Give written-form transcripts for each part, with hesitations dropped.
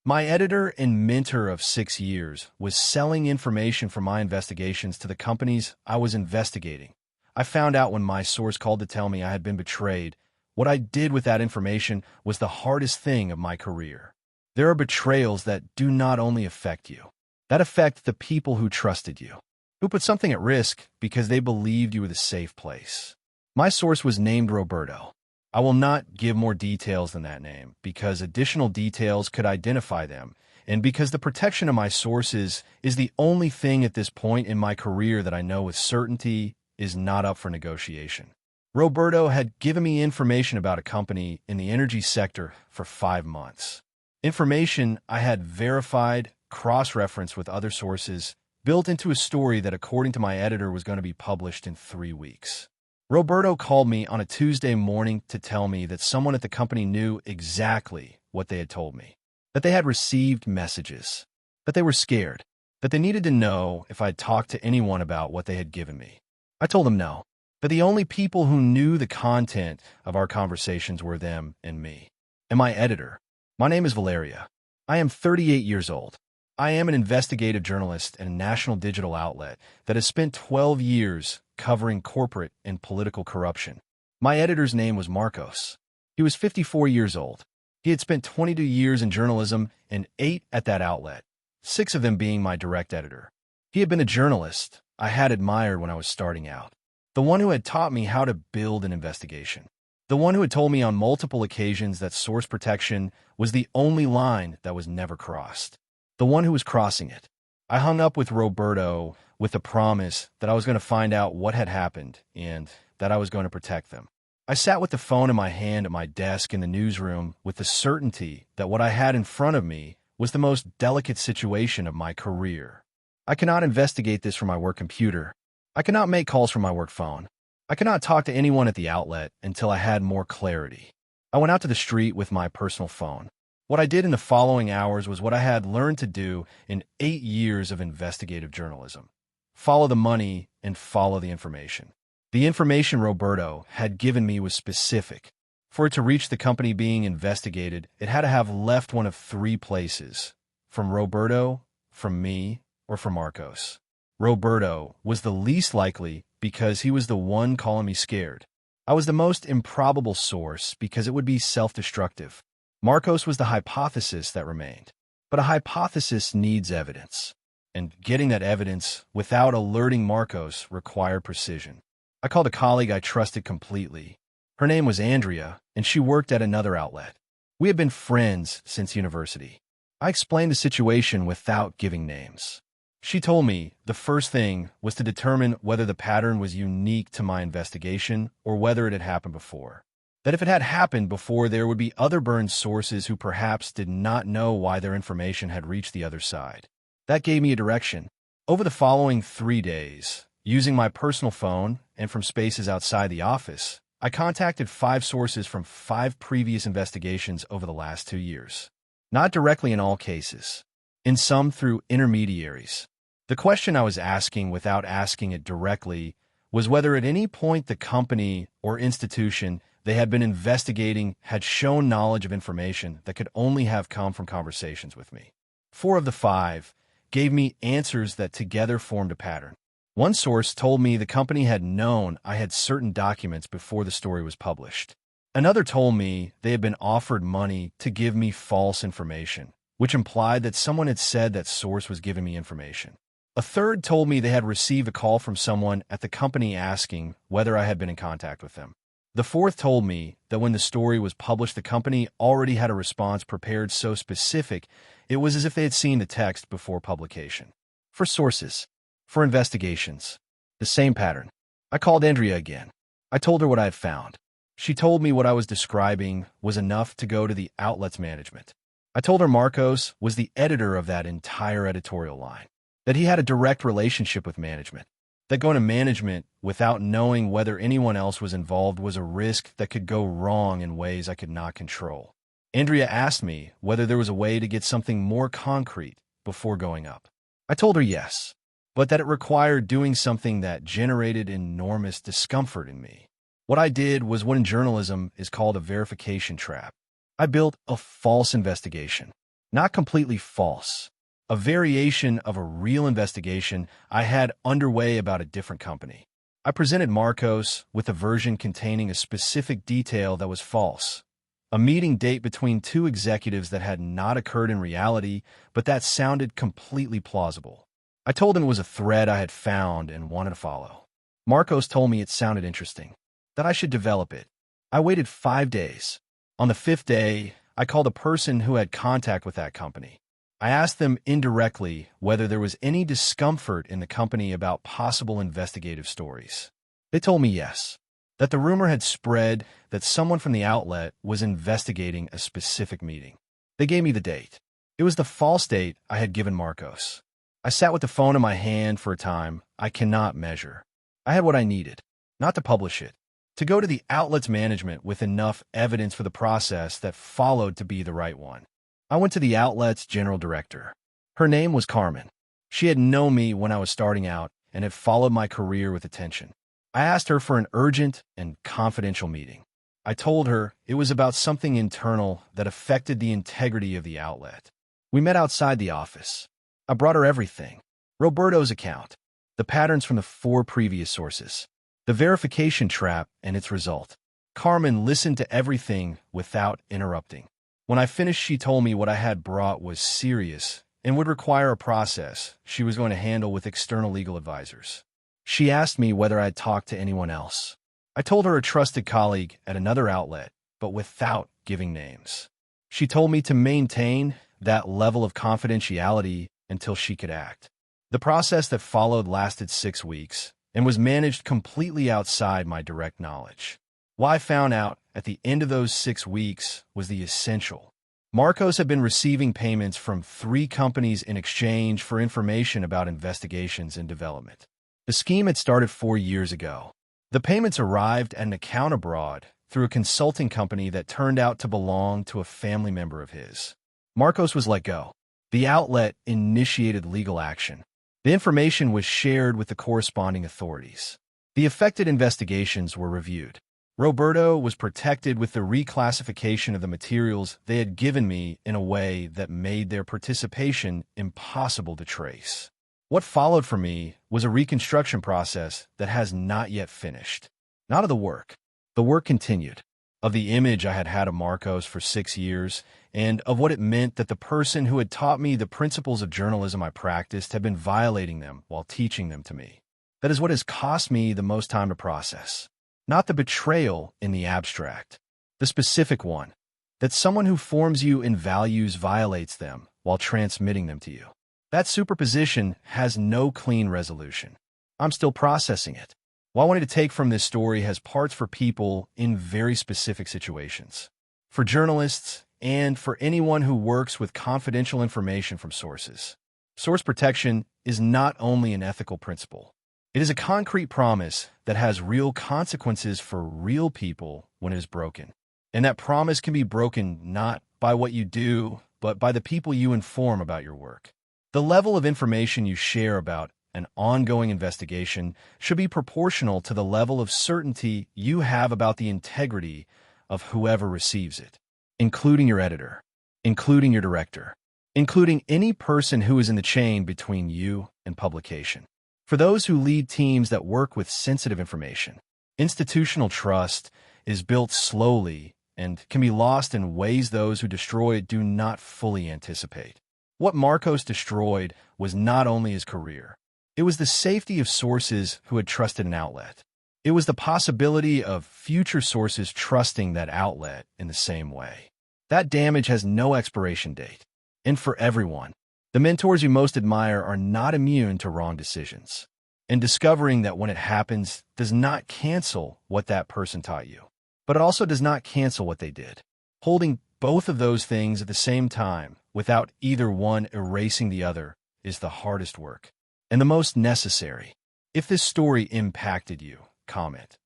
My editor and mentor of 6 years was selling information from my investigations to the companies I was investigating. I found out when my source called to tell me I had been betrayed. What I did with that information was the hardest thing of my career. There are betrayals that do not only affect you, that affect the people who trusted you, who put something at risk because they believed you were the safe place. My source was named Roberto. I will not give more details than that name because additional details could identify them, and because the protection of my sources is the only thing at this point in my career that I know with certainty is not up for negotiation. Roberto had given me information about a company in the energy sector for 5 months. Information I had verified, cross-referenced with other sources, built into a story that, according to my editor, was going to be published in 3 weeks. Roberto called me on a Tuesday morning to tell me that someone at the company knew exactly what they had told me, that they had received messages, that they were scared, that they needed to know if I'd talked to anyone about what they had given me. I told them no, that the only people who knew the content of our conversations were them and me. And my editor. My name is Valeria. I am 38 years old. I am an investigative journalist at a national digital outlet that has spent 12 years covering corporate and political corruption. My editor's name was Marcos. He was 54 years old. He had spent 22 years in journalism and 8 at that outlet, 6 of them being my direct editor. He had been a journalist I had admired when I was starting out, the one who had taught me how to build an investigation, the one who had told me on multiple occasions that source protection was the only line that was never crossed, the one who was crossing it. I hung up with Roberto with the promise that I was going to find out what had happened and that I was going to protect them. I sat with the phone in my hand at my desk in the newsroom with the certainty that what I had in front of me was the most delicate situation of my career. I cannot investigate this from my work computer. I cannot make calls from my work phone. I cannot talk to anyone at the outlet until I had more clarity. I went out to the street with my personal phone. What I did in the following hours was what I had learned to do in 8 years of investigative journalism. Follow the money and follow the information. The information Roberto had given me was specific. For it to reach the company being investigated, it had to have left one of 3 places: from Roberto, from me, or from Marcos. Roberto was the least likely because he was the one calling me scared. I was the most improbable source because it would be self-destructive. Marcos was the hypothesis that remained. But a hypothesis needs evidence, and getting that evidence without alerting Marcos required precision. I called a colleague I trusted completely. Her name was Andrea, and she worked at another outlet. We had been friends since university. I explained the situation without giving names. She told me the first thing was to determine whether the pattern was unique to my investigation or whether it had happened before. That if it had happened before, there would be other burned sources who perhaps did not know why their information had reached the other side. That gave me a direction. Over the following 3 days, using my personal phone and from spaces outside the office, I contacted 5 sources from 5 previous investigations over the last 2 years. Not directly in all cases. In some through intermediaries. The question I was asking without asking it directly was whether at any point the company or institution they had been investigating had shown knowledge of information that could only have come from conversations with me. 4 of the 5 gave me answers that together formed a pattern. One source told me the company had known I had certain documents before the story was published. Another told me they had been offered money to give me false information, which implied that someone had said that source was giving me information. A third told me they had received a call from someone at the company asking whether I had been in contact with them. The fourth told me that when the story was published, the company already had a response prepared so specific, it was as if they had seen the text before publication. For sources, for investigations, the same pattern. I called Andrea again. I told her what I had found. She told me what I was describing was enough to go to the outlet's management. I told her Marcos was the editor of that entire editorial line, that he had a direct relationship with management, that going to management without knowing whether anyone else was involved was a risk that could go wrong in ways I could not control. Andrea asked me whether there was a way to get something more concrete before going up. I told her yes, but that it required doing something that generated enormous discomfort in me. What I did was what in journalism is called a verification trap. I built a false investigation. not completely false. A variation of a real investigation I had underway about a different company. I presented Marcos with a version containing a specific detail that was false. A meeting date between two executives that had not occurred in reality, but that sounded completely plausible. I told him it was a thread I had found and wanted to follow. Marcos told me it sounded interesting, that I should develop it. I waited 5 days. On the 5th day, I called a person who had contact with that company. I asked them indirectly whether there was any discomfort in the company about possible investigative stories. They told me yes, that the rumor had spread that someone from the outlet was investigating a specific meeting. They gave me the date. It was the false date I had given Marcos. I sat with the phone in my hand for a time I cannot measure. I had what I needed, not to publish it, to go to the outlet's management with enough evidence for the process that followed to be the right one. I went to the outlet's general director. Her name was Carmen. She had known me when I was starting out and had followed my career with attention. I asked her for an urgent and confidential meeting. I told her it was about something internal that affected the integrity of the outlet. We met outside the office. I brought her everything. Roberto's account, the patterns from the 4 previous sources, the verification trap and its result. Carmen listened to everything without interrupting. When I finished, she told me what I had brought was serious and would require a process she was going to handle with external legal advisors. She asked me whether I had talked to anyone else. I told her a trusted colleague at another outlet, but without giving names. She told me to maintain that level of confidentiality until she could act. The process that followed lasted 6 weeks and was managed completely outside my direct knowledge. What I found out at the end of those 6 weeks was the essential. Marcos had been receiving payments from 3 companies in exchange for information about investigations and development. The scheme had started 4 years ago. The payments arrived at an account abroad through a consulting company that turned out to belong to a family member of his. Marcos was let go. The outlet initiated legal action. The information was shared with the corresponding authorities. The affected investigations were reviewed. Roberto was protected with the reclassification of the materials they had given me in a way that made their participation impossible to trace. What followed for me was a reconstruction process that has not yet finished. Not of the work. The work continued. Of the image I had had of Marcos for 6 years, and of what it meant that the person who had taught me the principles of journalism I practiced had been violating them while teaching them to me. That is what has cost me the most time to process. Not the betrayal in the abstract, the specific one, that someone who forms you in values violates them while transmitting them to you. That superposition has no clean resolution. I'm still processing it. What I wanted to take from this story has parts for people in very specific situations. For journalists and for anyone who works with confidential information from sources. Source protection is not only an ethical principle. It is a concrete promise that has real consequences for real people when it is broken. And that promise can be broken not by what you do, but by the people you inform about your work. The level of information you share about an ongoing investigation should be proportional to the level of certainty you have about the integrity of whoever receives it, including your editor, including your director, including any person who is in the chain between you and publication. For those who lead teams that work with sensitive information, institutional trust is built slowly and can be lost in ways those who destroy it do not fully anticipate. What Marcos destroyed was not only his career. It was the safety of sources who had trusted an outlet. It was the possibility of future sources trusting that outlet in the same way. That damage has no expiration date. And for everyone, the mentors you most admire are not immune to wrong decisions. And discovering that when it happens does not cancel what that person taught you, but it also does not cancel what they did. Holding both of those things at the same time without either one erasing the other is the hardest work and the most necessary. If this story impacted you, comment.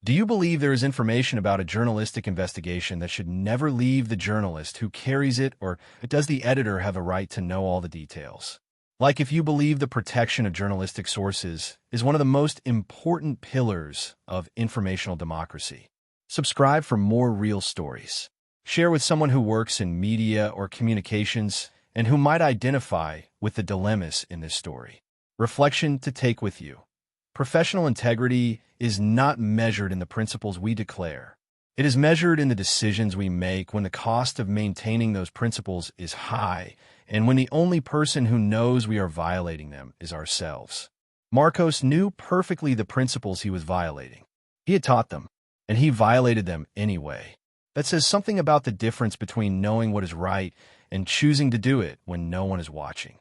Do you believe there is information about a journalistic investigation that should never leave the journalist who carries it, or does the editor have a right to know all the details? Like if you believe the protection of journalistic sources is one of the most important pillars of informational democracy. Subscribe for more real stories. Share with someone who works in media or communications and who might identify with the dilemmas in this story. Reflection to take with you. Professional integrity is not measured in the principles we declare. It is measured in the decisions we make when the cost of maintaining those principles is high and when the only person who knows we are violating them is ourselves. Marcos knew perfectly the principles he was violating. He had taught them, and he violated them anyway. That says something about the difference between knowing what is right and choosing to do it when no one is watching.